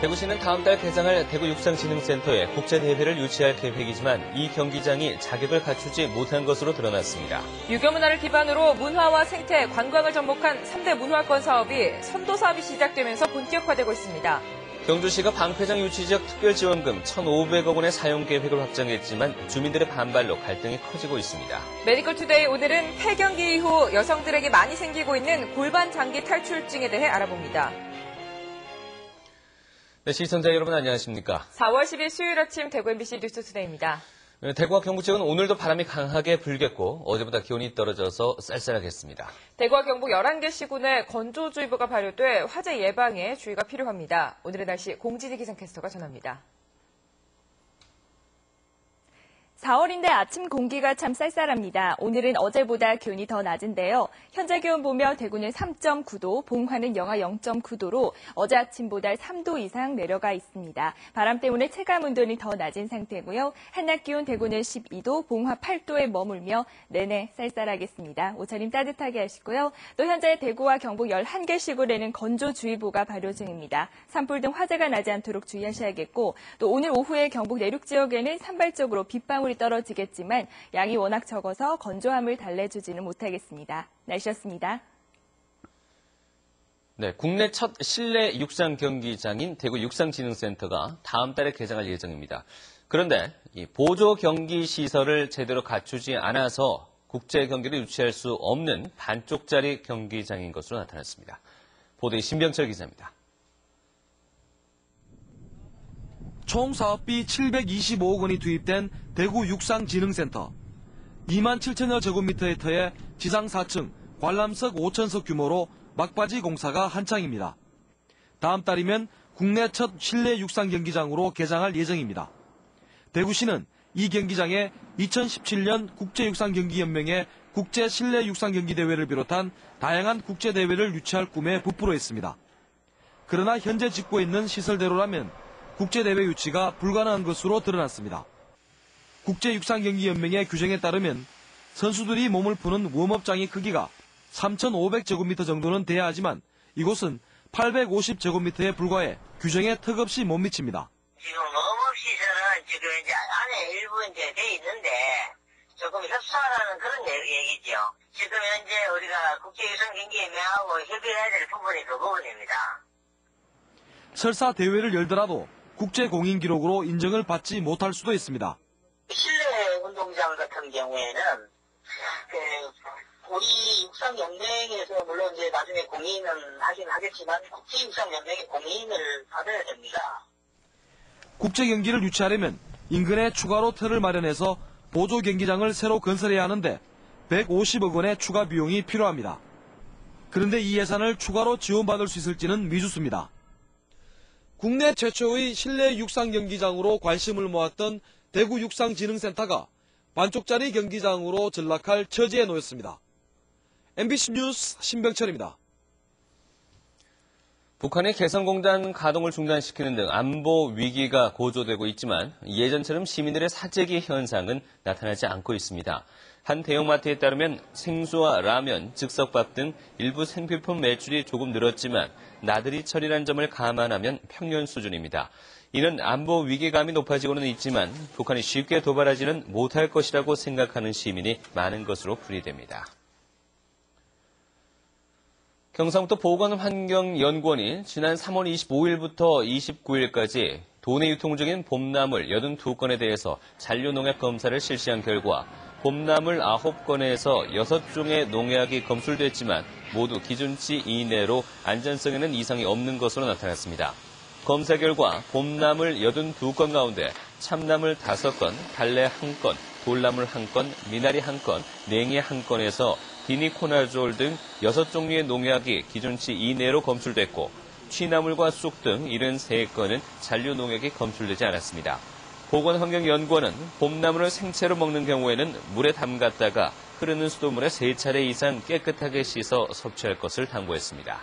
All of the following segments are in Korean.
대구시는 다음 달 개장할 대구육상진흥센터에 국제대회를 유치할 계획이지만 이 경기장이 자격을 갖추지 못한 것으로 드러났습니다. 유교 문화를 기반으로 문화와 생태, 관광을 접목한 3대 문화권 사업이 선도 사업이 시작되면서 본격화되고 있습니다. 경주시가 방패장 유치지역 특별지원금 1,500억 원의 사용 계획을 확정했지만 주민들의 반발로 갈등이 커지고 있습니다. 메디컬투데이 오늘은 폐경기 이후 여성들에게 많이 생기고 있는 골반 장기 탈출증에 대해 알아봅니다. 네, 시청자 여러분 안녕하십니까? 4월 10일 수요일 아침 대구 MBC 뉴스투데이입니다. 대구와 경북 지역은 오늘도 바람이 강하게 불겠고 어제보다 기온이 떨어져서 쌀쌀하겠습니다. 대구와 경북 11개 시군에 건조주의보가 발효돼 화재 예방에 주의가 필요합니다. 오늘의 날씨 공진희 기상캐스터가 전합니다. 4월인데 아침 공기가 참 쌀쌀합니다. 오늘은 어제보다 기온이 더 낮은데요. 현재 기온 보면 대구는 3.9도, 봉화는 영하 0.9도로 어제 아침보다 3도 이상 내려가 있습니다. 바람 때문에 체감 온도는 더 낮은 상태고요. 한낮 기온 대구는 12도, 봉화 8도에 머물며 내내 쌀쌀하겠습니다. 옷차림 따뜻하게 하시고요. 또 현재 대구와 경북 11개 시군에는 건조주의보가 발효 중입니다. 산불 등 화재가 나지 않도록 주의하셔야겠고 또 오늘 오후에 경북 내륙 지역에는 산발적으로 빗방울이 떨어지겠지만 양이 워낙 적어서 건조함을 달래주지는 못하겠습니다. 날씨였습니다. 네, 국내 첫 실내 육상 경기장인 대구 육상진흥센터가 다음 달에 개장할 예정입니다. 그런데 이 보조 경기 시설을 제대로 갖추지 않아서 국제 경기를 유치할 수 없는 반쪽짜리 경기장인 것으로 나타났습니다. 보도에 신병철 기자입니다. 총 사업비 725억 원이 투입된 대구 육상진흥센터. 2만 7천여 제곱미터의 터에 지상 4층, 관람석 5천석 규모로 막바지 공사가 한창입니다. 다음 달이면 국내 첫 실내 육상 경기장으로 개장할 예정입니다. 대구시는 이 경기장에 2017년 국제육상경기연맹의 국제 실내 육상 경기 대회를 비롯한 다양한 국제 대회를 유치할 꿈에 부풀어 있습니다. 그러나 현재 짓고 있는 시설대로라면 국제대회 유치가 불가능한 것으로 드러났습니다. 국제육상경기연맹의 규정에 따르면 선수들이 몸을 푸는 웜업장의 크기가 3,500제곱미터 정도는 돼야 하지만 이곳은 850제곱미터에 불과해 규정에 턱없이 못 미칩니다. 지금 웜업시설은 지금 이제 안에 일부 이제 돼 있는데 조금 협소하다는 그런 얘기죠. 지금 현재 우리가 국제육상경기연맹하고 협의해야 될 부분이 그 부분입니다. 설사 대회를 열더라도 국제 공인 기록으로 인정을 받지 못할 수도 있습니다. 실내 운동장 같은 경우에는 우리 육상연맹에서 물론 이제 나중에 공인은 하긴 하겠지만 국제육상연맹의 공인을 받아야 됩니다. 국제 경기를 유치하려면 인근에 추가로 터를 마련해서 보조 경기장을 새로 건설해야 하는데 150억 원의 추가 비용이 필요합니다. 그런데 이 예산을 추가로 지원받을 수 있을지는 미지수입니다. 국내 최초의 실내 육상 경기장으로 관심을 모았던 대구 육상진흥센터가 반쪽짜리 경기장으로 전락할 처지에 놓였습니다. MBC 뉴스 신병철입니다. 북한의 개성공단 가동을 중단시키는 등 안보 위기가 고조되고 있지만 예전처럼 시민들의 사재기 현상은 나타나지 않고 있습니다. 한 대형마트에 따르면 생수와 라면, 즉석밥 등 일부 생필품 매출이 조금 늘었지만 나들이 철이란 점을 감안하면 평년 수준입니다. 이는 안보 위기감이 높아지고는 있지만 북한이 쉽게 도발하지는 못할 것이라고 생각하는 시민이 많은 것으로 풀이됩니다. 경상북도 보건환경연구원이 지난 3월 25일부터 29일까지 도내 유통 중인 봄나물 82건에 대해서 잔류농약 검사를 실시한 결과 봄나물 9건에서 6종의 농약이 검출됐지만 모두 기준치 이내로 안전성에는 이상이 없는 것으로 나타났습니다. 검사 결과 봄나물 82건 가운데 참나물 5건, 달래 1건, 돌나물 1건, 미나리 1건, 냉이 1건에서 디니코나졸 등 6종류의 농약이 기준치 이내로 검출됐고 취나물과 쑥 등 73건은 잔류 농약이 검출되지 않았습니다. 보건환경연구원은 봄나물을 생채로 먹는 경우에는 물에 담갔다가 흐르는 수돗물에 3차례 이상 깨끗하게 씻어 섭취할 것을 당부했습니다.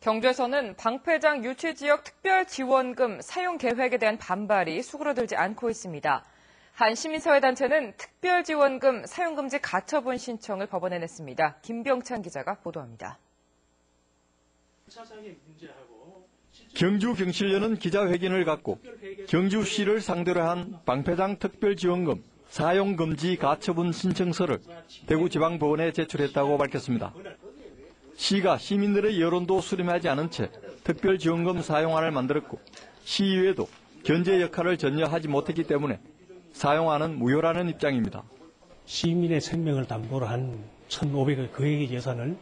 경주에서는 방패장 유치지역 특별지원금 사용 계획에 대한 반발이 수그러들지 않고 있습니다. 한 시민사회단체는 특별지원금 사용금지 가처분 신청을 법원에 냈습니다. 김병찬 기자가 보도합니다. 차장의 문제하고 경주경실련은 기자회견을 갖고 경주시를 상대로 한 방패장 특별지원금 사용금지 가처분 신청서를 대구지방법원에 제출했다고 밝혔습니다. 시가 시민들의 여론도 수렴하지 않은 채 특별지원금 사용안을 만들었고 시의회도 견제 역할을 전혀 하지 못했기 때문에 사용안은 무효라는 입장입니다. 시민의 생명을 담보로 한 1,500억 거액의 예산을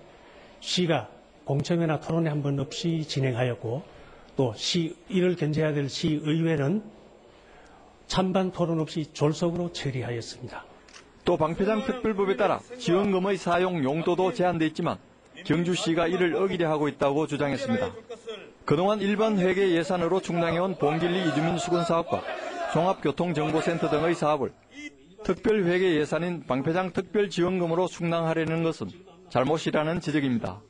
시가 공청회나 토론회 한 번 없이 진행하였고 또 이를 견제해야 될 시의회는 찬반 토론 없이 졸속으로 처리하였습니다. 또 방패장 특별법에 따라 지원금의 사용 용도도 제한돼 있지만 경주시가 이를 어기려 하고 있다고 주장했습니다. 그동안 일반 회계 예산으로 충당해온 봉길리 이주민 수건 사업과 종합교통정보센터 등의 사업을 특별회계 예산인 방패장 특별지원금으로 충당하려는 것은 잘못이라는 지적입니다.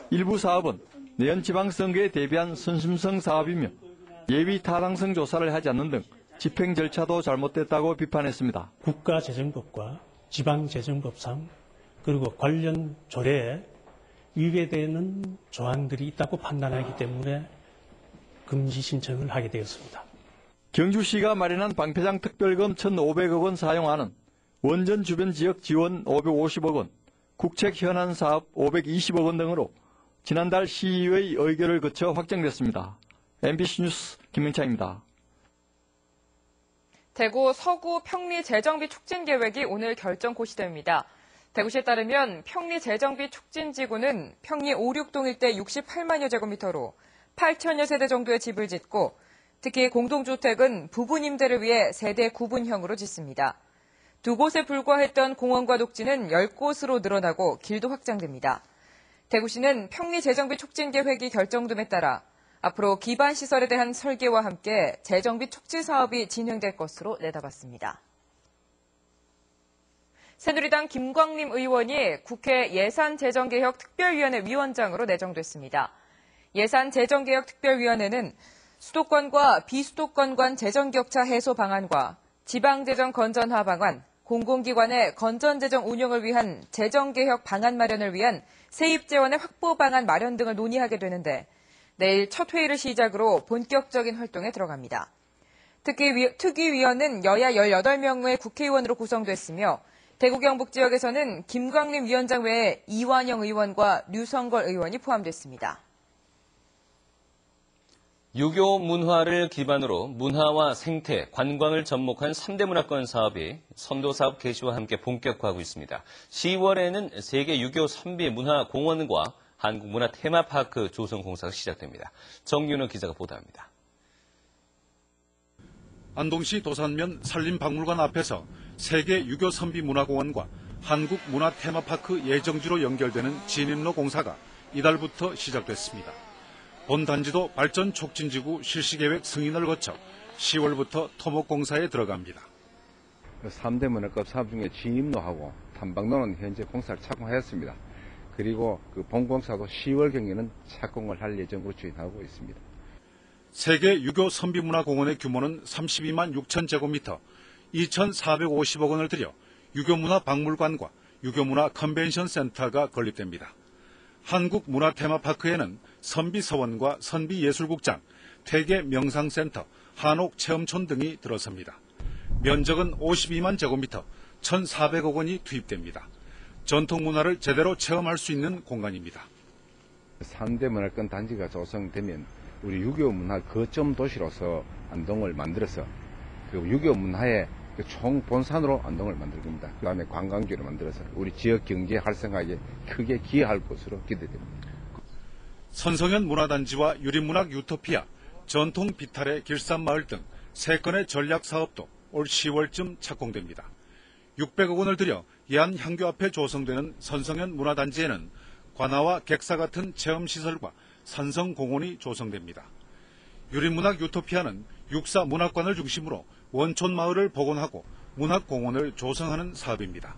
일부 사업은 내년 지방선거에 대비한 선심성 사업이며 예비 타당성 조사를 하지 않는 등 집행 절차도 잘못됐다고 비판했습니다. 국가재정법과 지방재정법상 그리고 관련 조례에 위배되는 조항들이 있다고 판단하기 때문에 금지 신청을 하게 되었습니다. 경주시가 마련한 방패장 특별금 1,500억 원 사용안은 원전 주변 지역 지원 550억 원, 국책 현안 사업 520억 원 등으로 지난달 시의회 의결을 거쳐 확정됐습니다. MBC 뉴스 김명창입니다. 대구 서구 평리 재정비 촉진 계획이 오늘 결정 고시됩니다. 대구시에 따르면 평리 재정비 촉진지구는 평리 5, 6동 일대 68만여 제곱미터로 8천여 세대 정도의 집을 짓고 특히 공동주택은 부분 임대를 위해 세대 구분형으로 짓습니다. 두 곳에 불과했던 공원과 녹지는 10곳으로 늘어나고 길도 확장됩니다. 대구시는 평리 재정비 촉진 계획이 결정됨에 따라 앞으로 기반 시설에 대한 설계와 함께 재정비 촉진 사업이 진행될 것으로 내다봤습니다. 새누리당 김광림 의원이 국회 예산재정개혁특별위원회 위원장으로 내정됐습니다. 예산재정개혁특별위원회는 수도권과 비수도권 간 재정격차 해소 방안과 지방재정 건전화 방안, 공공기관의 건전재정 운영을 위한 재정개혁 방안 마련을 위한 세입재원의 확보 방안 마련 등을 논의하게 되는데 내일 첫 회의를 시작으로 본격적인 활동에 들어갑니다. 특위위원은 여야 18명의 국회의원으로 구성됐으며 대구 경북 지역에서는 김광림 위원장 외에 이완영 의원과 류성걸 의원이 포함됐습니다. 유교 문화를 기반으로 문화와 생태, 관광을 접목한 3대 문화권 사업이 선도사업 개시와 함께 본격화하고 있습니다. 10월에는 세계 유교 선비 문화공원과 한국문화 테마파크 조성 공사가 시작됩니다. 정윤호 기자가 보도합니다. 안동시 도산면 산림박물관 앞에서 세계 유교 선비 문화공원과 한국문화 테마파크 예정지로 연결되는 진입로 공사가 이달부터 시작됐습니다. 본 단지도 발전 촉진지구 실시계획 승인을 거쳐 10월부터 토목공사에 들어갑니다. 3대 문화급 사업 중에 진입로하고 탐방로는 현재 공사를 착공하였습니다. 그리고 본공사도 10월경에는 착공을 할 예정으로 추진하고 있습니다. 세계 유교 선비문화공원의 규모는 32만 6천 제곱미터, 2,450억 원을 들여 유교문화 박물관과 유교문화 컨벤션 센터가 건립됩니다. 한국문화 테마파크에는 선비서원과 선비예술국장, 퇴계 명상센터, 한옥체험촌 등이 들어섭니다. 면적은 52만 제곱미터, 1,400억 원이 투입됩니다. 전통문화를 제대로 체험할 수 있는 공간입니다. 3대 문화권 단지가 조성되면 우리 유교 문화 거점 도시로서 안동을 만들어서 그 유교 문화의 총 본산으로 안동을 만들 겁니다. 그 다음에 관광지로 만들어서 우리 지역 경제 활성화에 크게 기여할 것으로 기대됩니다. 선성현 문화단지와 유림문학 유토피아, 전통 비탈의 길산마을 등 3건의 전략 사업도 올 10월쯤 착공됩니다. 600억 원을 들여 예안향교 앞에 조성되는 선성현 문화단지에는 관아와 객사 같은 체험시설과 산성공원이 조성됩니다. 유림문학 유토피아는 육사 문학관을 중심으로 원촌마을을 복원하고 문학공원을 조성하는 사업입니다.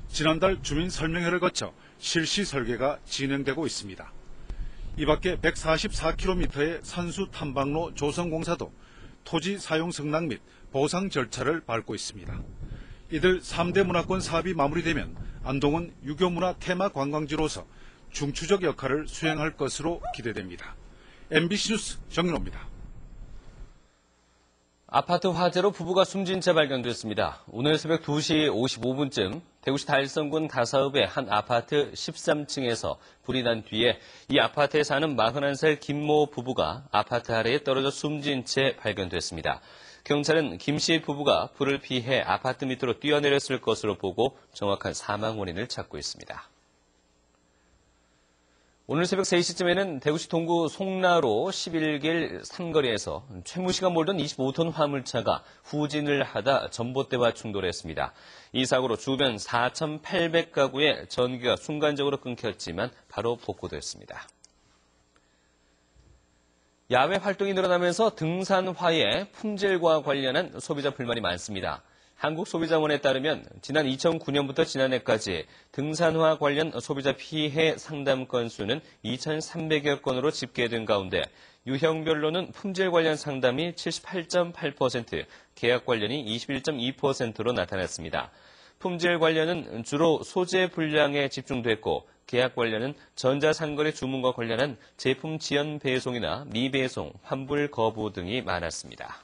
지난달 주민설명회를 거쳐 실시 설계가 진행되고 있습니다. 이 밖에 144km의 산수 탐방로 조성 공사도 토지 사용 승낙 및 보상 절차를 밟고 있습니다. 이들 3대 문화권 사업이 마무리되면 안동은 유교문화 테마 관광지로서 중추적 역할을 수행할 것으로 기대됩니다. MBC 뉴스 정윤호입니다. 아파트 화재로 부부가 숨진 채 발견됐습니다. 오늘 새벽 2시 55분쯤 대구시 달성군 다사읍의 한 아파트 13층에서 불이 난 뒤에 이 아파트에 사는 41살 김모 부부가 아파트 아래에 떨어져 숨진 채 발견됐습니다. 경찰은 김 씨 부부가 불을 피해 아파트 밑으로 뛰어내렸을 것으로 보고 정확한 사망 원인을 찾고 있습니다. 오늘 새벽 3시쯤에는 대구시 동구 송나로 11길 삼거리에서 최모 씨가 몰던 25톤 화물차가 후진을 하다 전봇대와 충돌했습니다. 이 사고로 주변 4,800가구의 전기가 순간적으로 끊겼지만 바로 복구됐습니다. 야외 활동이 늘어나면서 등산화의 품질과 관련한 소비자 불만이 많습니다. 한국소비자원에 따르면 지난 2009년부터 지난해까지 등산화 관련 소비자 피해 상담 건수는 2,300여 건으로 집계된 가운데 유형별로는 품질 관련 상담이 78.8%, 계약 관련이 21.2%로 나타났습니다. 품질 관련은 주로 소재 불량에 집중됐고 계약 관련은 전자상거래 주문과 관련한 제품 지연 배송이나 미배송, 환불 거부 등이 많았습니다.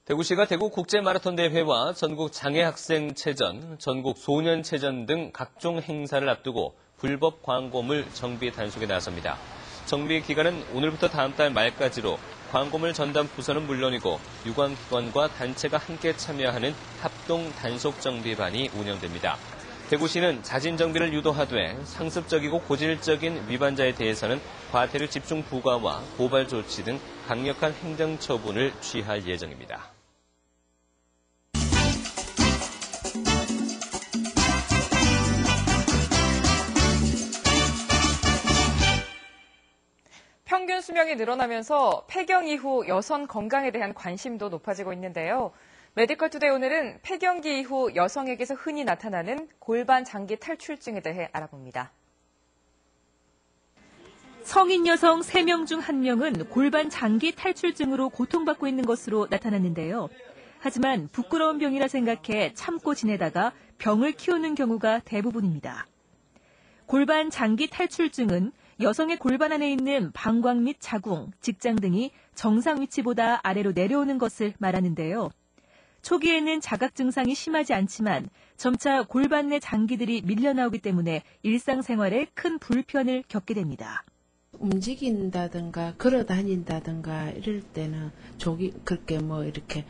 대구시가 대구 국제마라톤 대회와 전국 장애학생체전, 전국 소년체전 등 각종 행사를 앞두고 불법 광고물 정비 단속에 나섭니다. 정비 기간은 오늘부터 다음 달 말까지로 광고물 전담 부서는 물론이고 유관기관과 단체가 함께 참여하는 합동 단속 정비반이 운영됩니다. 대구시는 자진 정비를 유도하되 상습적이고 고질적인 위반자에 대해서는 과태료 집중 부과와 고발 조치 등 강력한 행정 처분을 취할 예정입니다. 평균 수명이 늘어나면서 폐경 이후 여성 건강에 대한 관심도 높아지고 있는데요. 메디컬 투데이 오늘은 폐경기 이후 여성에게서 흔히 나타나는 골반 장기 탈출증에 대해 알아봅니다. 성인 여성 3명 중 1명은 골반 장기 탈출증으로 고통받고 있는 것으로 나타났는데요. 하지만 부끄러운 병이라 생각해 참고 지내다가 병을 키우는 경우가 대부분입니다. 골반 장기 탈출증은 여성의 골반 안에 있는 방광 및 자궁, 직장 등이 정상 위치보다 아래로 내려오는 것을 말하는데요. 초기에는 자각 증상이 심하지 않지만 점차 골반 내 장기들이 밀려나오기 때문에 일상생활에 큰 불편을 겪게 됩니다. 움직인다든가 걸어 다닌다든가 이럴 때는 그렇게 이렇게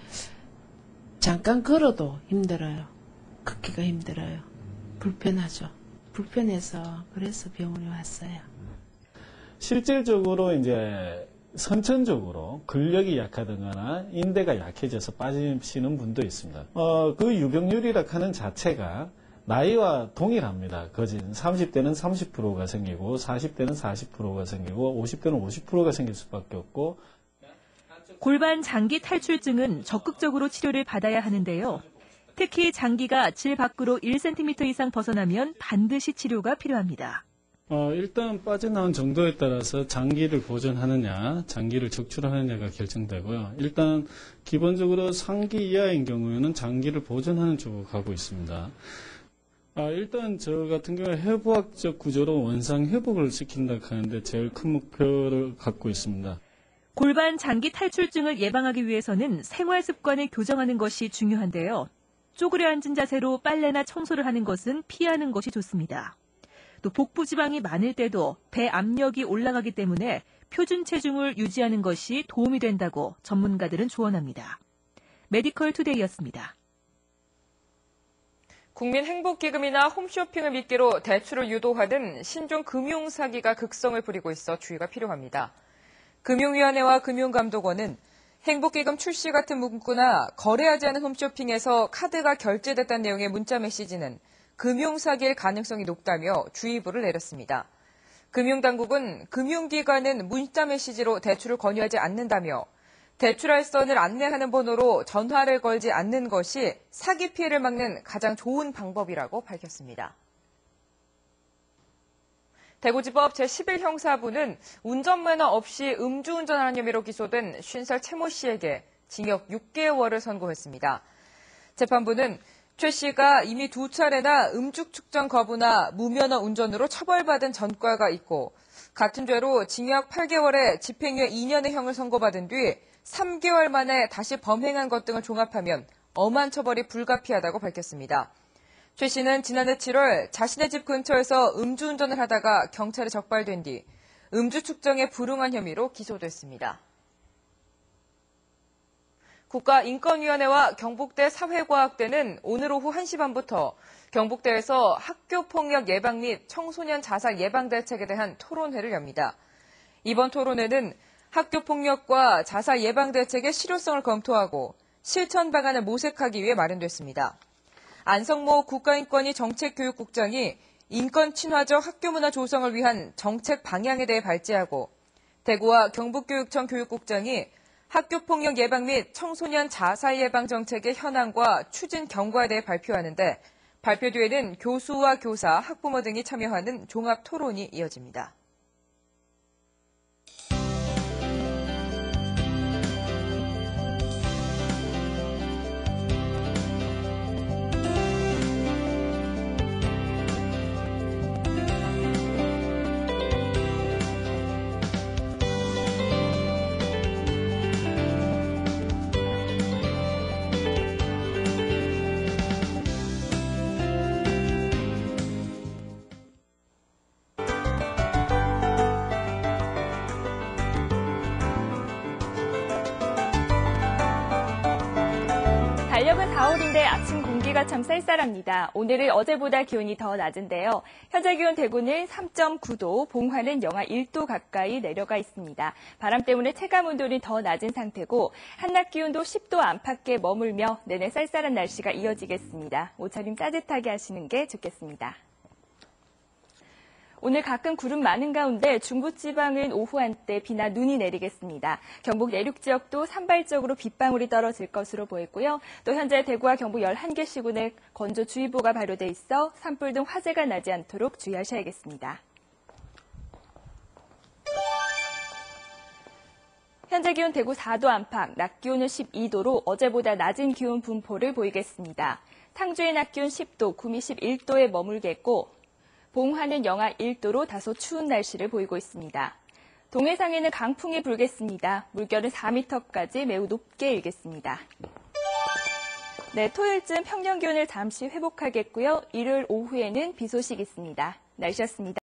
잠깐 걸어도 힘들어요. 걷기가 힘들어요. 불편하죠. 불편해서 그래서 병원에 왔어요. 실질적으로 이제 선천적으로 근력이 약하거나 인대가 약해져서 빠지시는 분도 있습니다. 그 유병률이라 하는 자체가 나이와 동일합니다. 거진 30대는 30%가 생기고 40대는 40%가 생기고 50대는 50%가 생길 수밖에 없고 골반 장기 탈출증은 적극적으로 치료를 받아야 하는데요. 특히 장기가 질 밖으로 1cm 이상 벗어나면 반드시 치료가 필요합니다. 일단 빠져나온 정도에 따라서 장기를 보존하느냐, 장기를 적출하느냐가 결정되고요. 일단 기본적으로 상기 이하인 경우에는 장기를 보존하는 쪽으로 가고 있습니다. 일단 저 같은 경우에 해부학적 구조로 원상 회복을 시킨다 하는데 제일 큰 목표를 갖고 있습니다. 골반 장기 탈출증을 예방하기 위해서는 생활 습관을 교정하는 것이 중요한데요. 쪼그려 앉은 자세로 빨래나 청소를 하는 것은 피하는 것이 좋습니다. 또 복부 지방이 많을 때도 배 압력이 올라가기 때문에 표준 체중을 유지하는 것이 도움이 된다고 전문가들은 조언합니다. 메디컬 투데이였습니다. 국민행복기금이나 홈쇼핑을 미끼로 대출을 유도하는 신종 금융사기가 극성을 부리고 있어 주의가 필요합니다. 금융위원회와 금융감독원은 행복기금 출시 같은 문구나 거래하지 않은 홈쇼핑에서 카드가 결제됐다는 내용의 문자 메시지는 금융사기일 가능성이 높다며 주의보를 내렸습니다. 금융당국은 금융기관은 문자 메시지로 대출을 권유하지 않는다며 대출할 선을 안내하는 번호로 전화를 걸지 않는 것이 사기 피해를 막는 가장 좋은 방법이라고 밝혔습니다. 대구지법 제11형사부는 운전면허 없이 음주운전하는 혐의로 기소된 50살 최모 씨에게 징역 6개월을 선고했습니다. 재판부는 최 씨가 이미 2차례나 음주 측정 거부나 무면허 운전으로 처벌받은 전과가 있고 같은 죄로 징역 8개월에 집행유예 2년의 형을 선고받은 뒤 3개월 만에 다시 범행한 것 등을 종합하면 엄한 처벌이 불가피하다고 밝혔습니다. 최 씨는 지난해 7월 자신의 집 근처에서 음주운전을 하다가 경찰에 적발된 뒤 음주 측정에 불응한 혐의로 기소됐습니다. 국가인권위원회와 경북대 사회과학대는 오늘 오후 1시 반부터 경북대에서 학교폭력 예방 및 청소년 자살 예방 대책에 대한 토론회를 엽니다. 이번 토론회는 학교폭력과 자살 예방 대책의 실효성을 검토하고 실천 방안을 모색하기 위해 마련됐습니다. 안성모 국가인권위 정책교육국장이 인권 친화적 학교문화 조성을 위한 정책 방향에 대해 발제하고 대구와 경북교육청 교육국장이 학교폭력 예방 및 청소년 자살 예방 정책의 현황과 추진 경과에 대해 발표하는데 발표 뒤에는 교수와 교사, 학부모 등이 참여하는 종합 토론이 이어집니다. 달력은 4월인데 아침 공기가 참 쌀쌀합니다. 오늘은 어제보다 기온이 더 낮은데요. 현재 기온 대구는 3.9도, 봉화는 영하 1도 가까이 내려가 있습니다. 바람 때문에 체감온도는 더 낮은 상태고 한낮 기온도 10도 안팎에 머물며 내내 쌀쌀한 날씨가 이어지겠습니다. 옷차림 따뜻하게 하시는 게 좋겠습니다. 오늘 가끔 구름 많은 가운데 중부지방은 오후 한때 비나 눈이 내리겠습니다. 경북 내륙 지역도 산발적으로 빗방울이 떨어질 것으로 보이고요. 또 현재 대구와 경북 11개 시군에 건조주의보가 발효돼 있어 산불 등 화재가 나지 않도록 주의하셔야겠습니다. 현재 기온 대구 4도 안팎, 낮 기온은 12도로 어제보다 낮은 기온 분포를 보이겠습니다. 상주의 낮 기온 10도, 구미 11도에 머물겠고 봉화는 영하 1도로 다소 추운 날씨를 보이고 있습니다. 동해상에는 강풍이 불겠습니다. 물결은 4m까지 매우 높게 일겠습니다. 네, 토요일쯤 평년 기온을 잠시 회복하겠고요. 일요일 오후에는 비 소식이 있습니다. 날씨였습니다.